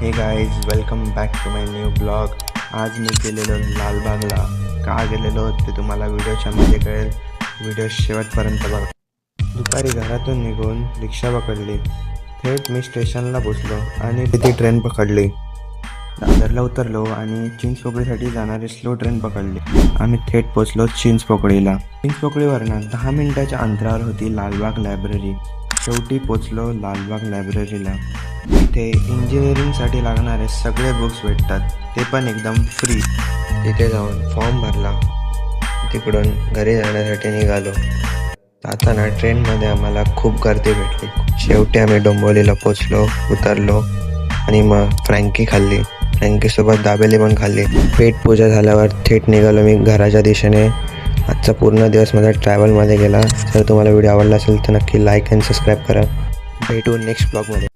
हे guys, welcome back to my new blog. आज मी गेलेलो लालबागला. का गेलेलो ते तुम्हाला व्हिडिओच्या मध्ये कळेल. व्हिडिओ शेवटपर्यंत बघा. दुपारी घरातून निघून रिक्षा पकडली. थेट मी स्टेशनला पोचलो आणि तिथे ट्रेन पकडली. दादरला उतरलो आणि चिंचपोकळीसाठी जाणारी स्लो ट्रेन पकडली. आम्ही थेट पोचलो चिंचपोकळीला. चिंचपोकळीवरनं 10 मिनिटाच्या अंतरावर होती लालबाग लायब्ररी. शेवटी पोचलो लालबाग लायब्ररीला. इथे इंजिनिअरिंगसाठी लागणारे सगळे बुक्स भेटतात, ते पण एकदम फ्री. तिथे जाऊन फॉर्म भरला. तिकडून घरी जाण्यासाठी निघालो. जाताना ट्रेनमध्ये आम्हाला खूप गर्दी भेटली. शेवटी आम्ही डोंबिवलीला पोचलो, उतरलो आणि मग फ्रँकी खाल्ली. फ्रँकीसोबत दाबेली पण खाल्ली. पेट पूजा झाल्यावर थेट निघालो मी घराच्या दिशेने. आजचा पूर्ण दिवस माझा ट्रॅव्हलमध्ये गेला. जर तुम्हाला व्हिडिओ आवडला असेल तर नक्की लाईक आणि सबस्क्राईब करा. भेटू नेक्स्ट ब्लॉगमध्ये.